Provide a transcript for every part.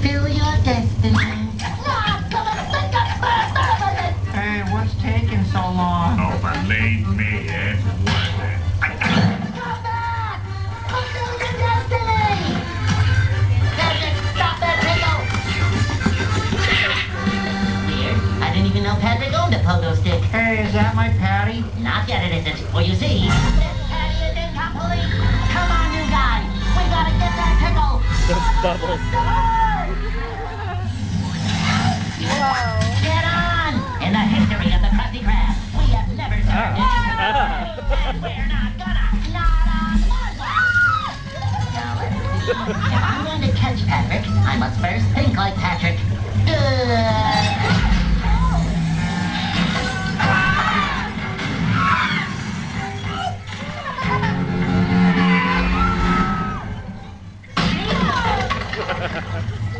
fulfill your destiny. Hey, what's taking so long? Oh, but leave me in. Come back! Fulfill your destiny! Patrick, stop that pickle! Weird. I didn't even know Patrick owned a pogo stick. Hey, is that my Patty? Not yet it isn't. Well, you see, this patty is incomplete. Come on, you guys. We gotta get that pickle. Those bubbles. Get on! In the history of the Krusty Krab, we have never served and we're not gonna. Not on one. Now let's see. If I'm going to catch Patrick, I must first think like Patrick.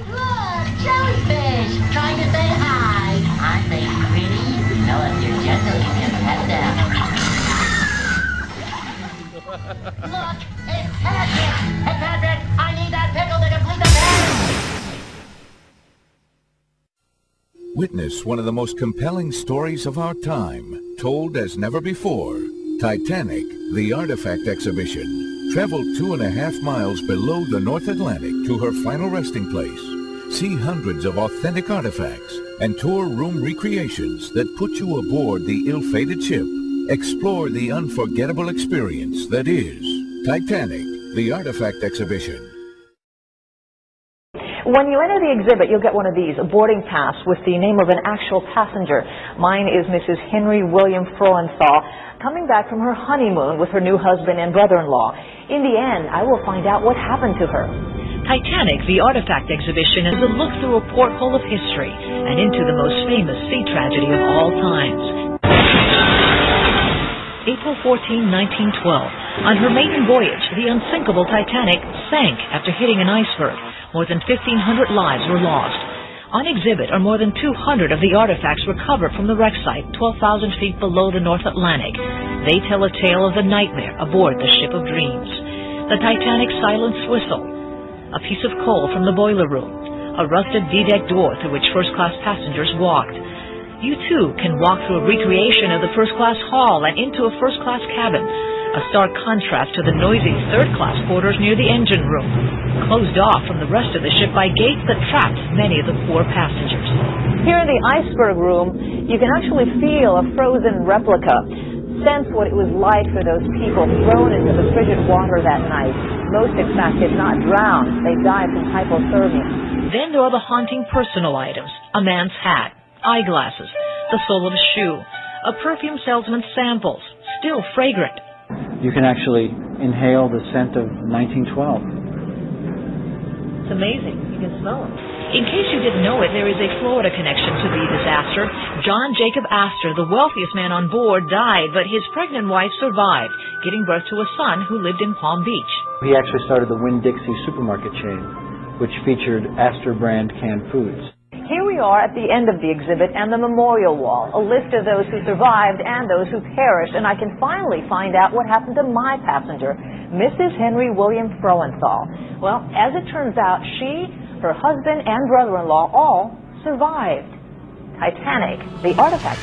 Look, jellyfish, trying to say hi. Aren't they pretty? You know, if you're gentle, you can pet them. Look, it's Patrick. Hey, Patrick, I need that pickle to complete the patty. Witness one of the most compelling stories of our time, told as never before. Titanic, the Artifact Exhibition. Travel 2.5 miles below the North Atlantic to her final resting place. See hundreds of authentic artifacts and tour room recreations that put you aboard the ill-fated ship. Explore the unforgettable experience that is Titanic, the Artifact Exhibition. When you enter the exhibit, you'll get one of these, a boarding pass with the name of an actual passenger. Mine is Mrs. Henry William Frohenthal, coming back from her honeymoon with her new husband and brother-in-law. In the end, I will find out what happened to her. Titanic, the Artifact Exhibition, is a look through a porthole of history and into the most famous sea tragedy of all times. April 14, 1912. On her maiden voyage, the unsinkable Titanic sank after hitting an iceberg. More than 1,500 lives were lost. On exhibit are more than 200 of the artifacts recovered from the wreck site, 12,000 feet below the North Atlantic. They tell a tale of the nightmare aboard the ship of dreams. The Titanic's silenced whistle, a piece of coal from the boiler room, a rusted D-deck door through which first-class passengers walked. You too can walk through a recreation of the first-class hall and into a first-class cabin, a stark contrast to the noisy third-class quarters near the engine room, closed off from the rest of the ship by gates that trapped many of the poor passengers. Here in the iceberg room, you can actually feel a frozen replica. Sense what it was like for those people thrown into the frigid water that night. Most, in fact, did not drown. They died from hypothermia. Then there are the haunting personal items, a man's hat, eyeglasses, the sole of a shoe, a perfume salesman's samples, still fragrant. You can actually inhale the scent of 1912. It's amazing. You can smell them. In case you didn't know it, there is a Florida connection to the disaster. John Jacob Astor, the wealthiest man on board, died, but his pregnant wife survived, giving birth to a son who lived in Palm Beach. He actually started the Winn-Dixie supermarket chain, which featured Astor brand canned foods. Here we are at the end of the exhibit and the memorial wall, a list of those who survived and those who perished, and I can finally find out what happened to my passenger, Mrs. Henry William Frohenthal. Well, as it turns out, she, her husband, and brother-in-law all survived. Titanic, the Artifact.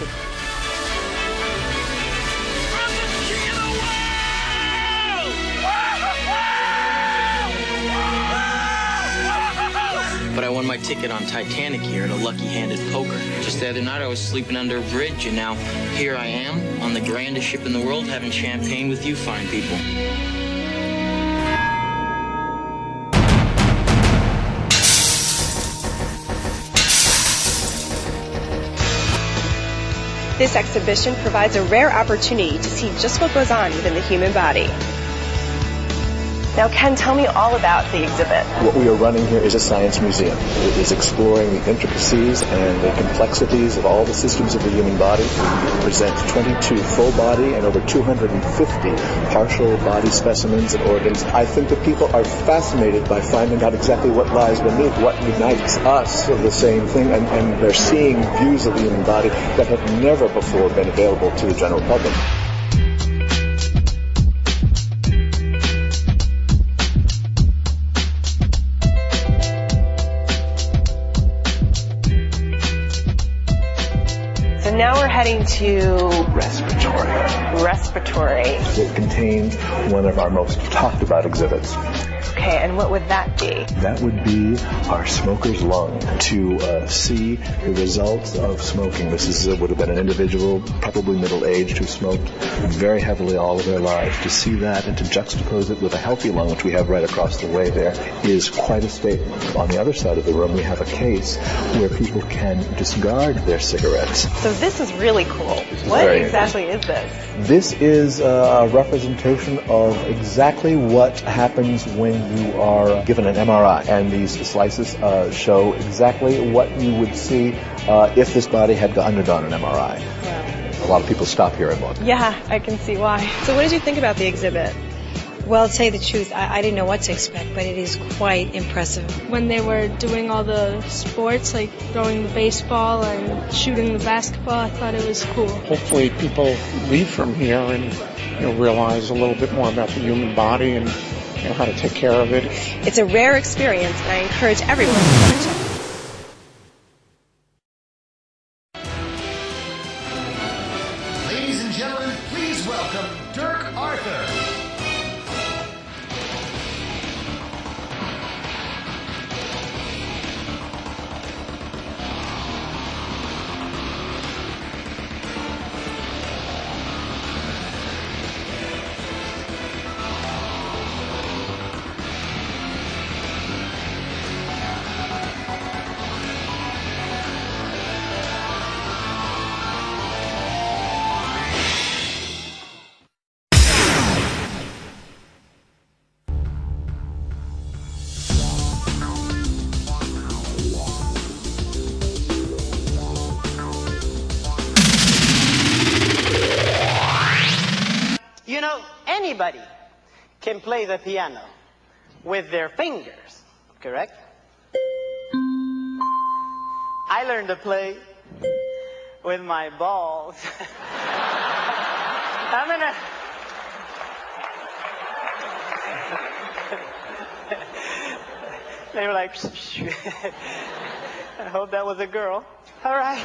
But I won my ticket on Titanic here at a lucky-handed poker. Just the other night I was sleeping under a bridge, and now here I am on the grandest ship in the world having champagne with you fine people. This exhibition provides a rare opportunity to see just what goes on within the human body. Now, Ken, tell me all about the exhibit. What we are running here is a science museum. It is exploring the intricacies and the complexities of all the systems of the human body. We present 22 full body and over 250 partial body specimens and organs. I think that people are fascinated by finding out exactly what lies beneath, what unites us of the same thing, and they're seeing views of the human body that have never before been available to the general public. heading to respiratory. It contains one of our most talked about exhibits. Okay, and what would that be? That would be our smoker's lung, to see the results of smoking. This would have been an individual, probably middle-aged, who smoked very heavily all of their lives. To see that and to juxtapose it with a healthy lung, which we have right across the way there, is quite a statement. On the other side of the room, we have a case where people can discard their cigarettes. So this is really cool. What exactly is this? This is a representation of exactly what happens when you are given an MRI, and these slices show exactly what you would see if this body had undergone an MRI. Wow. A lot of people stop here and look. Yeah, I can see why. So what did you think about the exhibit? Well, to tell you the truth, I didn't know what to expect, but it is quite impressive. When they were doing all the sports, like throwing the baseball and shooting the basketball, I thought it was cool. Hopefully people leave from here and realize a little bit more about the human body and how to take care of it. It's a rare experience, and I encourage everyone to come and check it out. Ladies and gentlemen, please welcome Dirk Arthur. You know, anybody can play the piano with their fingers, correct? I learned to play with my balls. They were like, I hope that was a girl. All right.